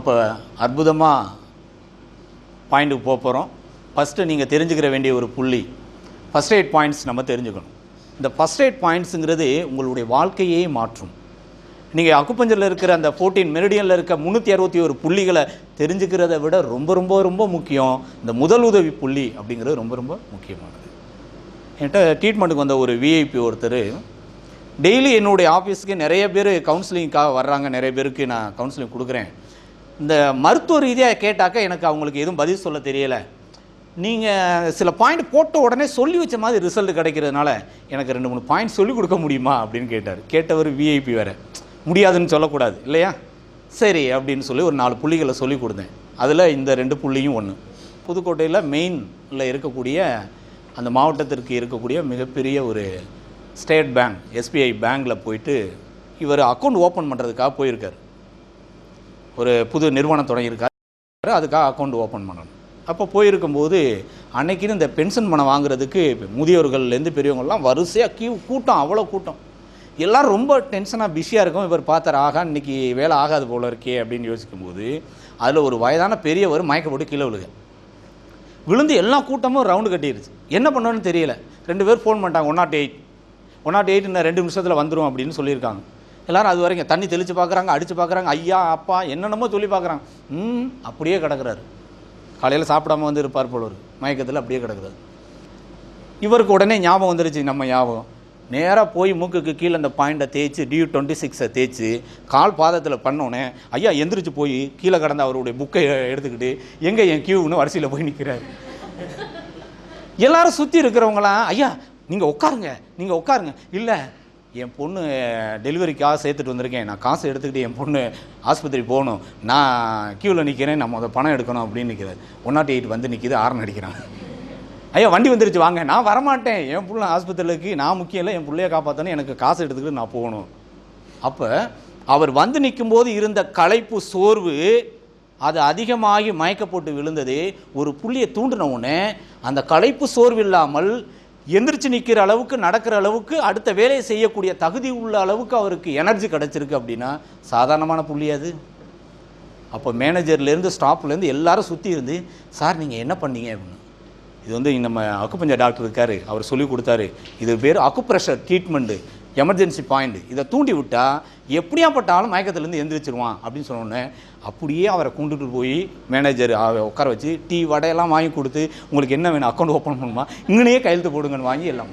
இப்போ அற்புதமாக பாயிண்ட்டுக்கு போக போகிறோம். ஃபஸ்ட்டு நீங்கள் தெரிஞ்சுக்கிற வேண்டிய ஒரு புள்ளி ஃபஸ்ட் எய்ட் பாயிண்ட்ஸ் நம்ம தெரிஞ்சுக்கணும். இந்த ஃபஸ்ட் எய்ட் பாயிண்ட்ஸுங்கிறது உங்களுடைய வாழ்க்கையே மாற்றும். நீங்கள் அக்குபஞ்சரில் இருக்கிற அந்த 14 மெரிடியனில் இருக்க 361 புள்ளிகளை தெரிஞ்சுக்கிறத விட ரொம்ப ரொம்ப ரொம்ப முக்கியம் இந்த முதல் உதவி புள்ளி அப்படிங்கிறது ரொம்ப ரொம்ப முக்கியமானது. என்கிட்ட ட்ரீட்மெண்ட்டுக்கு வந்த ஒரு விஐபி ஒருத்தர் டெய்லி என்னுடைய ஆஃபீஸுக்கு நிறைய பேர் கவுன்சிலிங்காக வர்றாங்க, நிறைய பேருக்கு நான் கவுன்சிலிங் கொடுக்குறேன். இந்த மருத்துவ ரீதியாக கேட்டாக்க எனக்கு அவங்களுக்கு எதுவும் பதில் சொல்ல தெரியலை. நீங்கள் சில பாயிண்ட் போட்ட உடனே சொல்லி வச்ச மாதிரி ரிசல்ட் கிடைக்கிறதுனால எனக்கு 2-3 பாயிண்ட் சொல்லிக் கொடுக்க முடியுமா அப்படின்னு கேட்டார். கேட்டவர் விஐபி வேறு, முடியாதுன்னு சொல்லக்கூடாது இல்லையா? சரி அப்படின்னு சொல்லி ஒரு 4 புள்ளிகளை சொல்லி கொடுத்தேன். அதில் இந்த 2 புள்ளியும் ஒன்று. புதுக்கோட்டையில் மெயினில் இருக்கக்கூடிய அந்த மாவட்டத்திற்கு இருக்கக்கூடிய மிகப்பெரிய ஒரு ஸ்டேட் பேங்க் எஸ்பிஐ பேங்க்கில் போயிட்டு இவர் அக்கௌண்ட் ஓப்பன் பண்ணுறதுக்காக போயிருக்கார். ஒரு புது நிறுவனம் தொடங்கியிருக்காரு, அதுக்காக அக்கௌண்ட் ஓப்பன் பண்ணணும். அப்போ போயிருக்கும்போது அன்னைக்குன்னு இந்த பென்ஷன் பணம் வாங்குறதுக்கு முதியோர்கள்லேருந்து பெரியவங்கள்லாம் வரிசையாக கூட்டம், அவ்வளோ கூட்டம். எல்லோரும் ரொம்ப டென்ஷனாக பிஸியாக இருக்கும். இவர் பார்த்தார், ஆகா இன்றைக்கி வேலை ஆகாது போல இருக்கே அப்படின்னு யோசிக்கும்போது அதில் ஒரு வயதான பெரியவர் மயக்கப்பட்டு கீழே விழுந்து எல்லா கூட்டமும் ரவுண்டு கட்டிடுச்சு. என்ன பண்ணணும்னு தெரியல. 2 பேர் ஃபோன் பண்ணிட்டாங்க, 108 இன்னும் 2 நிமிஷத்தில் வந்துடும் அப்படின்னு சொல்லியிருக்காங்க. எல்லோரும் அது வரைக்கும் தண்ணி தெளித்து பார்க்குறாங்க, அடித்து பார்க்குறாங்க, ஐயா அப்பா என்னென்னமோ சொல்லி பார்க்குறாங்க. அப்படியே கிடக்கிறாரு. காலையில் சாப்பிடாமல் வந்து இருப்பார் போல ஒரு மயக்கத்தில் அப்படியே கிடக்கிறாரு. இவருக்கு உடனே ஞாபகம் வந்துருச்சு, நம்ம ஞாபகம் நேராக போய் மூக்குக்கு கீழே அந்த பாயிண்ட்டை தேய்ச்சி DU-26 தேய்ச்சி கால் பாதத்தில் பண்ணோன்னே ஐயா எந்திரிச்சு போய் கீழே கடந்த அவருடைய புக்கை எடுத்துக்கிட்டு எங்கே என் கியூன்னு வரிசையில் போய் நிற்கிறாரு. எல்லாரும் சுற்றி இருக்கிறவங்களாம் ஐயா நீங்கள் உட்காருங்க. இல்லை என் பொண்ணு டெலிவரிக்காக சேர்த்துட்டு வந்திருக்கேன், நான் காசு எடுத்துக்கிட்டு என் பொண்ணு ஆஸ்பத்திரி போகணும், நான் கியூவில் நிற்கிறேன், நம்ம அதை பணம் எடுக்கணும் அப்படின்னு நிற்கிறார். 108 வந்து நிற்கிது, ஆரன் அடிக்கிறான். ஐயா வண்டி வந்துருச்சு வாங்க. நான் வரமாட்டேன், என் பிள்ளை ஆஸ்பத்திரிக்கு நான் முக்கியம் இல்லை, என் பிள்ளைய காப்பாற்றணும், எனக்கு காசு எடுத்துக்கிட்டு நான் போகணும். அப்போ அவர் வந்து நிற்கும்போது இருந்த களைப்பு சோர்வு அது அதிகமாகி மயக்கப்பட்டு விழுந்தது. ஒரு புள்ளியை தூண்டின உடனே அந்த களைப்பு சோர்வு இல்லாமல் எந்திரிச்சு நிற்கிற அளவுக்கு, நடக்கிற அளவுக்கு, அடுத்த வேலையை செய்யக்கூடிய தகுதி உள்ள அளவுக்கு அவருக்கு எனர்ஜி கிடச்சிருக்கு. அப்படின்னா சாதாரணமான புள்ளி அது. அப்போ மேனேஜர்லேருந்து ஸ்டாஃப்லேருந்து எல்லாரும் சுற்றி இருந்து சார் நீங்கள் என்ன பண்ணீங்க அப்படின்னு. இது வந்து நம்ம அக்குபஞ்சர் டாக்டர் இருக்கார், அவர் சொல்லி கொடுத்தாரு. இது பேர் அக்குப்ரெஷர் ட்ரீட்மெண்ட்டு, எமர்ஜென்சி பாயிண்ட். இதை தூண்டி விட்டால் எப்படியாப்பட்டாலும் மயக்கத்துலேருந்து எந்திரிச்சிருவான் அப்படின்னு சொன்னோன்னே அப்படியே அவரை கொண்டுட்டு போய் மேனேஜர் உட்கார வச்சு டீ வடையெல்லாம் வாங்கி கொடுத்து உங்களுக்கு என்ன வேணும் அக்கௌண்ட் ஓப்பன் பண்ணுமா இங்கனையே கையெழுத்து போடுங்கன்னு வாங்கி எல்லாம்.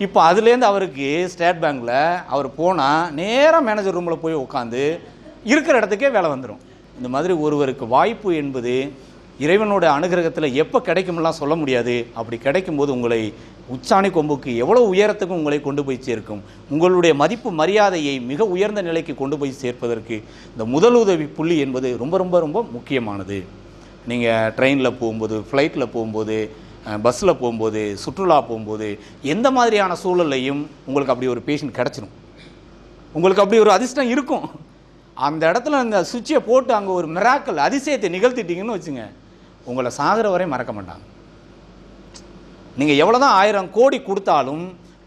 இப்போ அதுலேருந்து அவருக்கு ஸ்டேட் பேங்க்கில் அவர் போனால் நேராக மேனேஜர் ரூமில் போய் உட்காந்து இருக்கிற இடத்துக்கே வேலை வந்துடும். இந்த மாதிரி ஒருவருக்கு வாய்ப்பு என்பது இறைவனோட அனுகிரகத்தில் எப்போ கிடைக்கும்லாம் சொல்ல முடியாது. அப்படி கிடைக்கும்போது உங்களை உச்சாணி கொம்புக்கு எவ்வளோ உயரத்துக்கும் உங்களை கொண்டு போய் சேர்க்கும். உங்களுடைய மதிப்பு மரியாதையை மிக உயர்ந்த நிலைக்கு கொண்டு போய் சேர்ப்பதற்கு இந்த முதலுதவி புள்ளி என்பது ரொம்ப ரொம்ப ரொம்ப முக்கியமானது. நீங்கள் ட்ரெயினில் போகும்போது, ஃப்ளைட்டில் போகும்போது, பஸ்ஸில் போகும்போது, சுற்றுலா போகும்போது, எந்த மாதிரியான சூழல்லையும் உங்களுக்கு அப்படி ஒரு பேஷண்ட் கிடச்சிடும். உங்களுக்கு அப்படி ஒரு அதிர்ஷ்டம் இருக்கும். அந்த இடத்துல அந்த சுவிட்சை போட்டு அங்கே ஒரு மிராக்கல் அதிசயத்தை நிகழ்த்திட்டீங்கன்னு வச்சுங்க, உங்களை சாகிற வரை மறக்க மாட்டாங்க. நீங்கள் எவ்வளோ தான் 1000 கோடி கொடுத்தாலும்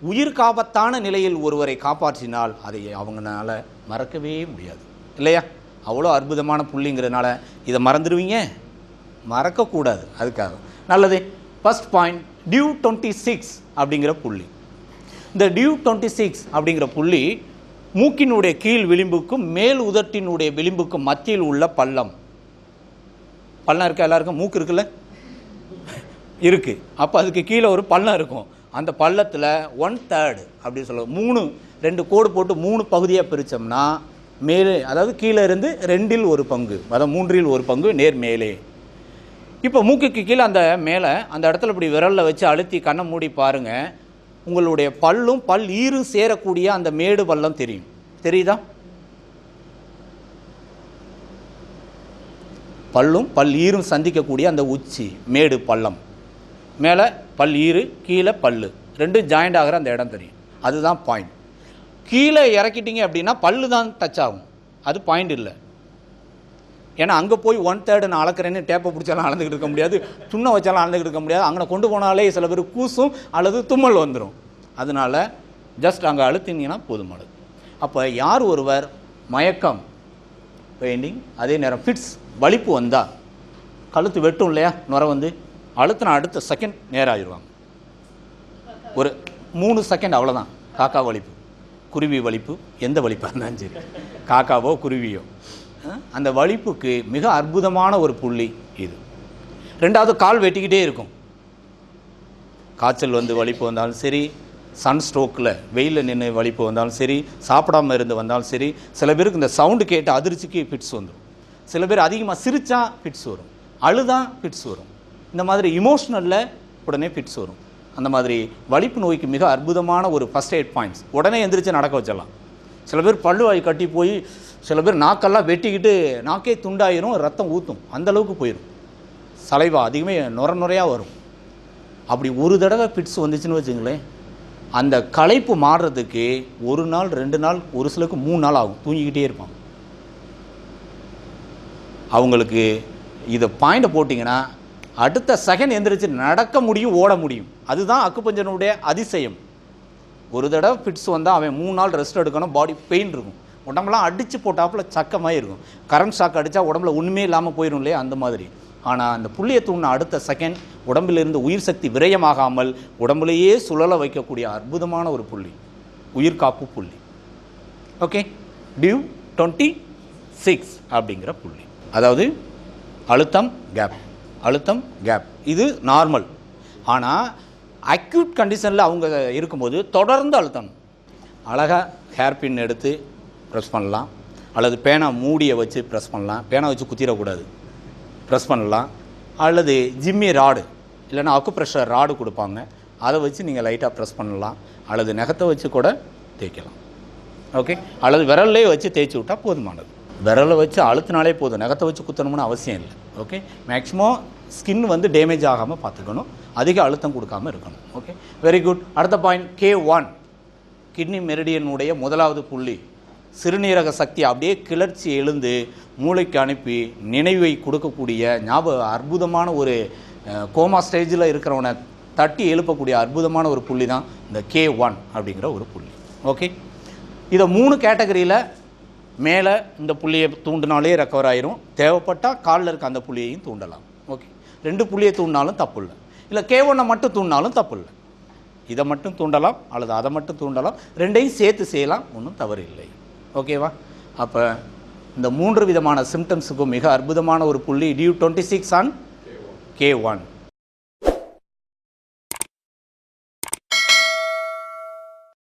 உயிர் காப்பத்தான நிலையில் ஒருவரை காப்பாற்றினால் அதை அவங்களால மறக்கவே முடியாது இல்லையா? அவ்வளோ அற்புதமான புள்ளிங்கிறதுனால இதை மறந்துடுவீங்க, மறக்கக்கூடாது. அதுக்காக நல்லது. ஃபஸ்ட் பாயிண்ட் DU-26 அப்படிங்கிற புள்ளி. இந்த DU-26 அப்படிங்கிற புள்ளி மூக்கினுடைய கீழ் விளிம்புக்கும் மேல் உதட்டினுடைய விளிம்புக்கும் மத்தியில் உள்ள பள்ளம் இருக்கா? எல்லாருக்கும் மூக்கு இருக்குல்ல, இருக்குது. அப்போ அதுக்கு கீழே ஒரு பள்ளம் இருக்கும். அந்த பள்ளத்தில் 1/3 அப்படின்னு சொல்லுவோம். 2 கோடு போட்டு 3 பகுதியாக பிரித்தோம்னா மேலே, அதாவது கீழே இருந்து 2இல் 1 பங்கு, அதாவது 3இல் 1 பங்கு நேர் மேலே. இப்போ மூக்குக்கு கீழே அந்த மேலே அந்த இடத்துல இப்படி விரலில் வச்சு அழுத்தி கண்ணை மூடி பாருங்கள். உங்களுடைய பல்லும் பல் ஈரும் சேரக்கூடிய அந்த மேடு பள்ளம் தெரியுதா? பல்லும் பல் ஈரும் சந்திக்கக்கூடிய அந்த உச்சி மேடு பள்ளம், மேலே பல் ஈரு, கீழே பல்லு, 2 ஜாயிண்ட் ஆகிற அந்த இடம் தெரியும். அதுதான் பாயிண்ட். கீழே இறக்கிட்டீங்க அப்படின்னா பல்லு தான் டச் ஆகும், அது பாயிண்ட் இல்லை. ஏன்னா அங்கே போய் 1/3 நான் அளக்கிறேன்னு டேப்பை பிடிச்சாலும் அளந்துக்கிட்டு இருக்க முடியாது, துண்ணை வச்சாலும் அளந்துக்கிட்டு இருக்க முடியாது. அங்கே கொண்டு போனாலே சில பேர் கூசும் அல்லது தும்மல் வந்துடும். அதனால் ஜஸ்ட் அங்கே அழுத்தினீங்கன்னா போதுமானது. அப்போ யார் ஒருவர் மயக்கம் பெயிண்டிங். அதே நேரம் ஃபிட்ஸ் வலிப்பு வந்தால் கழுத்து வெட்டும் இல்லையா, நுரை வந்து அழுத்தின அடுத்த செகண்ட் நேராகிடுவாங்க. ஒரு 3 செகண்ட் அவ்வளோதான். காக்கா வலிப்பு, குருவி வலிப்பு, எந்த வலிப்பாக இருந்தாலும் சரி, காக்காவோ குருவியோ, அந்த வலிப்புக்கு மிக அற்புதமான ஒரு புள்ளி இது. ரெண்டாவது, கால் வெட்டிக்கிட்டே இருக்கும். காய்ச்சல் வந்து வலிப்பு வந்தாலும் சரி, சன் ஸ்ட்ரோக்கில் வெயிலில் நின்று வலிப்பு வந்தாலும் சரி, சாப்பிடாமல் இருந்து வந்தாலும் சரி, சில பேருக்கு இந்த சவுண்டு கேட்டு அதிர்ச்சிக்கு ஃபிட்ஸ் வந்துடும். சில பேர் அதிகமாக சிரித்தா ஃபிட்ஸ் வரும், அழுதான் ஃபிட்ஸ் வரும். இந்த மாதிரி இமோஷ்னலில் உடனே ஃபிட்ஸ் வரும். அந்த மாதிரி வலிப்பு நோய்க்கு மிக அற்புதமான ஒரு ஃபஸ்ட் எய்ட் பாயிண்ட்ஸ் உடனே எந்திரிச்சு நடக்க வச்சிடலாம். சில பேர் பல்லுவாய் கட்டி போய், சில பேர் நாக்கெல்லாம் வெட்டிக்கிட்டு நாக்கே துண்டாயிரும், ரத்தம் ஊற்றும், அந்தளவுக்கு போயிடும். சலைவா அதிகமாக நுரையாக வரும். அப்படி ஒரு தடவை ஃபிட்ஸ் வந்துச்சுன்னு வச்சுங்களேன், அந்த களைப்பு மாறுறதுக்கு 1 நாள் 2 நாள், ஒரு சிலருக்கு 3 நாள் ஆகும். தூங்கிக்கிட்டே இருப்பாங்க. அவங்களுக்கு இதை பாயிண்டை போட்டிங்கன்னா அடுத்த செகண்ட் எந்திரிச்சு நடக்க முடியும், ஓட முடியும். அதுதான் அக்குபஞ்சனுடைய அதிசயம். ஒரு தடவை ஃபிட்ஸ் வந்தால் அவன் 3 நாள் ரெஸ்ட் எடுக்கணும். பாடி பெயின் இருக்கும், உடம்புலாம் அடித்து போட்டாப்புல சக்கமாக இருக்கும். கரண்ட் ஷாக் அடித்தா உடம்புல ஒன்றுமே இல்லாமல் போயிடும் இல்லையா, அந்த மாதிரி. ஆனால் அந்த புள்ளியை தூண்டின அடுத்த செகண்ட் உடம்பிலிருந்து உயிர் சக்தி விரயமாகாமல் உடம்புலேயே சுழல வைக்கக்கூடிய அற்புதமான ஒரு புள்ளி, உயிர்காப்பு புள்ளி. ஓகே, டியூ 26 அப்படிங்கிற புள்ளி. அதாவது அழுத்தம் கேப், அழுத்தம் கேப், இது நார்மல். ஆனால் அக்யூட் கண்டிஷனில் அவங்க இருக்கும்போது தொடர்ந்து அழுத்தணும். அழகாக ஹேர்பின் எடுத்து ப்ரெஸ் பண்ணலாம், அல்லது பேனா மூடியை வச்சு ப்ரெஸ் பண்ணலாம். பேனா வச்சு குத்திடக்கூடாது, ப்ரெஸ் பண்ணலாம். அல்லது ஜிம்மி ராடு இல்லைன்னா அக்குப்ரெஷர் ராடு கொடுப்பாங்க, அதை வச்சு நீங்கள் லைட்டாக ப்ரெஸ் பண்ணலாம். அல்லது நகத்தை வச்சு கூட தேய்க்கலாம். ஓகே, அல்லது விரல்லே வச்சு தேய்ச்சி விட்டால் போதுமானது. விரலை வச்சு அழுத்தினாலே போதும், நகத்தை வச்சு குத்தணும்னு அவசியம் இல்லை. ஓகே, மேக்ஸிமம் ஸ்கின் வந்து டேமேஜ் ஆகாமல் பார்த்துக்கணும், அதிக அழுத்தம் கொடுக்காமல் இருக்கணும். Okay, very good. அடுத்த பாயிண்ட் K1, கிட்னி மெரிடியனுடைய முதலாவது புள்ளி. சிறுநீரக சக்தி அப்படியே கிளர்ச்சி எழுந்து மூளைக்கு அனுப்பி நினைவை கொடுக்கக்கூடிய அற்புதமான ஒரு கோமா ஸ்டேஜில் இருக்கிறவனை தட்டி எழுப்பக்கூடிய அற்புதமான ஒரு புள்ளி தான் இந்த K1 அப்படிங்கிற ஒரு புள்ளி. ஓகே, இதை 3 கேட்டகரியில் மேலே இந்த புள்ளியை தூண்டினாலே ரெக்கவர் ஆயிரும். தேவைப்பட்டால் காலில் இருக்க அந்த புள்ளியையும் தூண்டலாம். ஓகே, 2 புள்ளியை தூண்டினாலும் தப்பு இல்லை, இல்லை K1 மட்டும் தூண்டினாலும் தப்பு இல்லை. இதை மட்டும் தூண்டலாம் அல்லது அதை மட்டும் தூண்டலாம், 2ஐயும் சேர்த்து செய்யலாம், ஒன்றும் தவறு இல்லை. ஓகேவா? அப்போ இந்த 3 விதமான சிம்டம்ஸுக்கும் மிக அற்புதமான ஒரு புள்ளி டியூ 26 ஆன் K1.